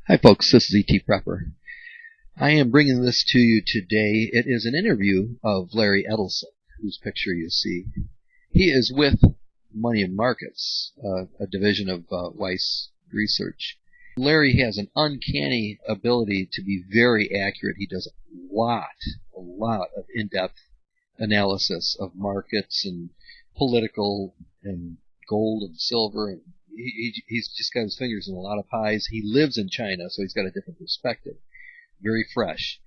Hi folks, this is ETprepper. I am bringing this to you today. It is an interview of Larry Edelson, whose picture you see. He is with Money and Markets, a division of Weiss Research. Larry has an uncanny ability to be very accurate. He does a lot of in-depth analysis of markets and political and gold and silver, and he's just got his fingers in a lot of pies. He lives in China, so he's got a different perspective. Very fresh.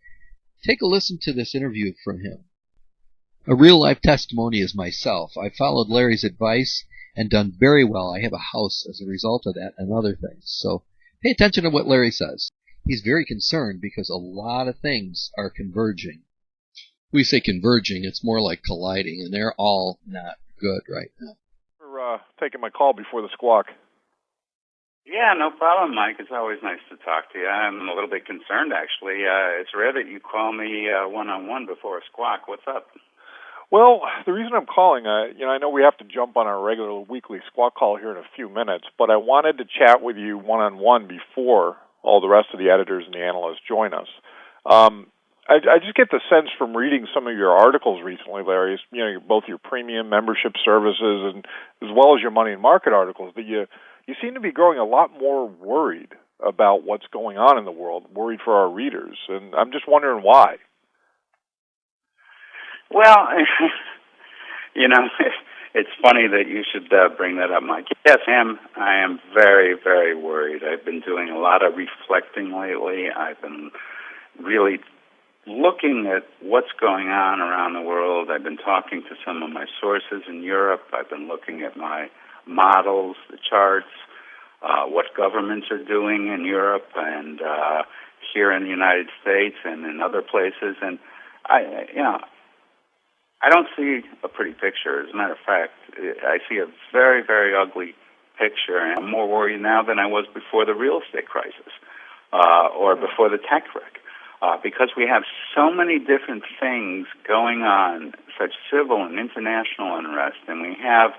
Take a listen to this interview from him. A real-life testimony is myself. I followed Larry's advice and done very well. I have a house as a result of that and other things. So pay attention to what Larry says. He's very concerned because a lot of things are converging. We say converging, it's more like colliding, and they're all not good right now. For taking my call before the squawk. Yeah, no problem, Mike. It's always nice to talk to you. I'm a little bit concerned, actually. It's rare that you call me one-on-one before a squawk. What's up? Well, the reason I'm calling, I know we have to jump on our regular weekly squawk call here in a few minutes, but I wanted to chat with you one-on-one before all the rest of the editors and the analysts join us. I just get the sense from reading some of your articles recently, Larry, both your premium membership services and as well as your money and market articles, that you seem to be growing a lot more worried about what's going on in the world, worried for our readers, and I'm just wondering why. Well, it's funny that you should bring that up, Mike. Yes, I am very, very worried. I've been doing a lot of reflecting lately. I've been really looking at what's going on around the world. I've been talking to some of my sources in Europe. I've been looking at my models, the charts, what governments are doing in Europe and here in the United States and in other places. And I don't see a pretty picture. As a matter of fact, I see a very, very ugly picture. And I'm more worried now than I was before the real estate crisis or before the tech wreck. Because we have so many different things going on, such civil and international unrest, and we have,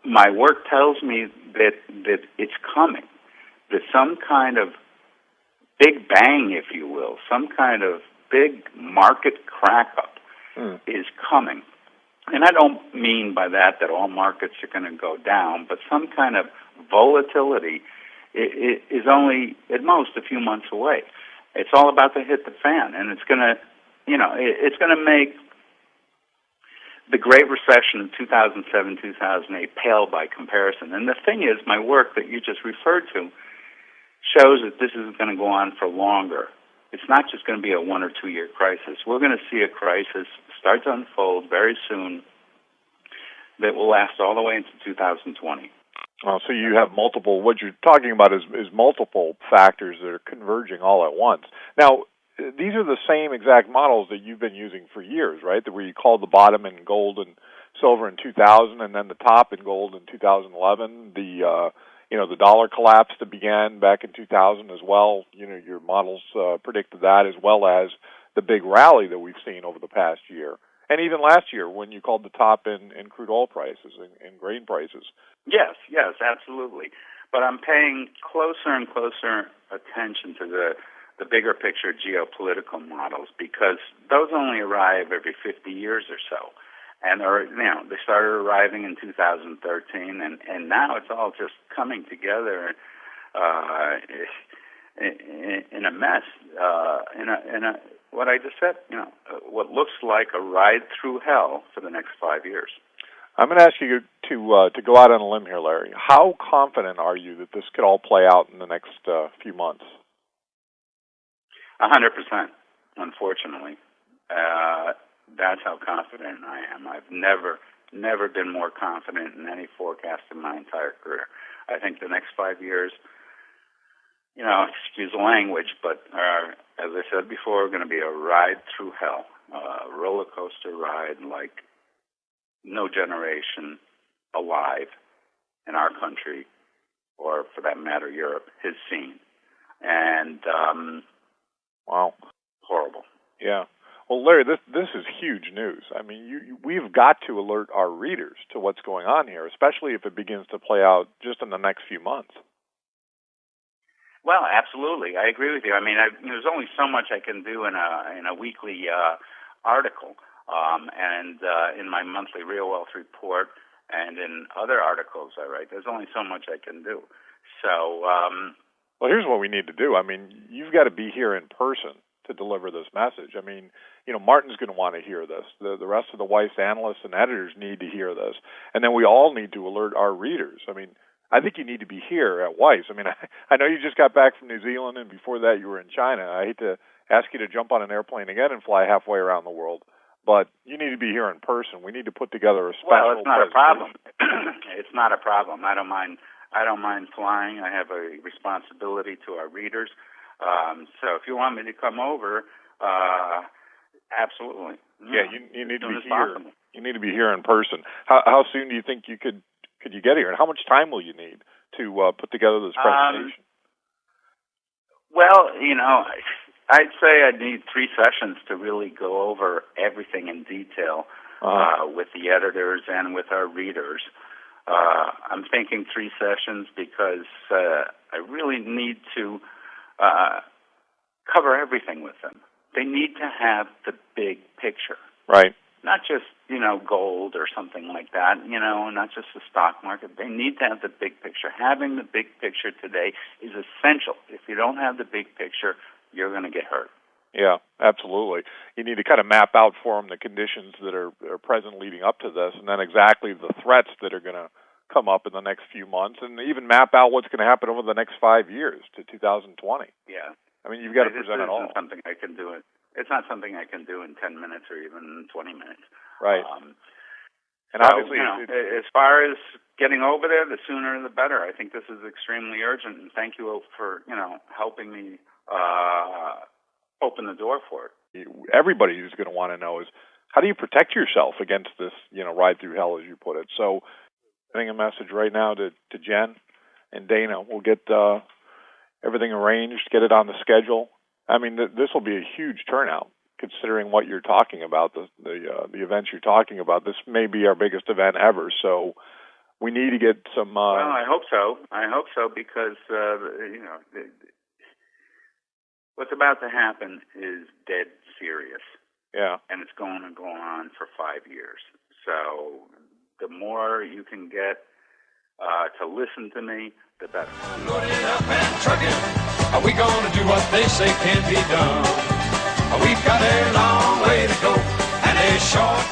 my work tells me that it's coming, that some kind of big bang, if you will, some kind of big market crack-up is coming. And I don't mean by that all markets are going to go down, but some kind of volatility is only, at most, a few months away. It's all about to hit the fan, and it's going to, it's going to make the Great Recession of 2007, 2008 pale by comparison. And the thing is, my work that you just referred to shows that this is going to go on for longer. It's not just going to be a 1 or 2 year crisis. We're going to see a crisis start to unfold very soon that will last all the way into 2020. So you have multiple, what you're talking about is multiple factors that are converging all at once. Now, these are the same exact models that you've been using for years, right? Where you called the bottom in gold and silver in 2000 and then the top in gold in 2011. The dollar collapse that began back in 2000 as well. Your models predicted that, as well as the big rally that we've seen over the past year. And even last year when you called the top in crude oil prices and grain prices. Yes, absolutely. But I'm paying closer and closer attention to the bigger picture geopolitical models, because those only arrive every 50 years or so. And they started arriving in 2013, and now it's all just coming together in a mess, what I just said, what looks like a ride through hell for the next 5 years. I'm going to ask you to go out on a limb here, Larry. How confident are you that this could all play out in the next few months? 100%, unfortunately. That's how confident I am. I've never been more confident in any forecast in my entire career. I think the next 5 years, excuse the language, but as I said before, going to be a ride through hell, a roller coaster ride like no generation alive in our country, or for that matter, Europe, has seen. And wow, horrible. Yeah. Well, Larry, this is huge news. I mean, we've got to alert our readers to what's going on here, especially if it begins to play out just in the next few months. Well, absolutely. I agree with you. I mean, there's only so much I can do in a weekly article, and in my monthly Real Wealth report, and in other articles I write. There's only so much I can do. So, well, here's what we need to do. I mean, you've got to be here in person to deliver this message. I mean, Martin's going to want to hear this. The rest of the Weiss analysts and editors need to hear this, and then we all need to alert our readers. I mean, I think you need to be here at Weiss. I mean, I know you just got back from New Zealand, and before that you were in China. I hate to ask you to jump on an airplane again and fly halfway around the world, but you need to be here in person. We need to put together a special. Well, it's not a problem. It's not a problem. I don't mind flying. I have a responsibility to our readers. So if you want me to come over, absolutely. Yeah, you need to be here. You need to be here in person. How soon do you think you could you get here, and how much time will you need to put together this presentation? Well, I'd say I'd need 3 sessions to really go over everything in detail with the editors and with our readers. I'm thinking 3 sessions because I really need to cover everything with them. They need to have the big picture. Right. Not just, gold or something like that, not just the stock market. They need to have the big picture. Having the big picture today is essential. If you don't have the big picture, you're going to get hurt. Yeah, absolutely. You need to kind of map out for them the conditions that are present leading up to this, and then exactly the threats that are going to come up in the next few months, and even map out what's going to happen over the next 5 years to 2020. Yeah. I mean, you've got to present it all. It's not something I can do in 10 minutes or even 20 minutes. Right. And so, obviously, as far as getting over there, the sooner the better. I think this is extremely urgent, and thank you for, helping me open the door for it. Everybody who's going to want to know is, how do you protect yourself against this, ride through hell, as you put it? So, sending a message right now to Jen and Dana. We'll get everything arranged, get it on the schedule. I mean, this will be a huge turnout, considering what you're talking about, the events you're talking about. This may be our biggest event ever, so we need to get some... well, I hope so. Because, what's about to happen is dead serious. Yeah. And it's going to go on for 5 years. So the more you can get to listen to me, the better. Loading up and trucking. Are we going to do what they say can't be done? We've got a long way to go and a short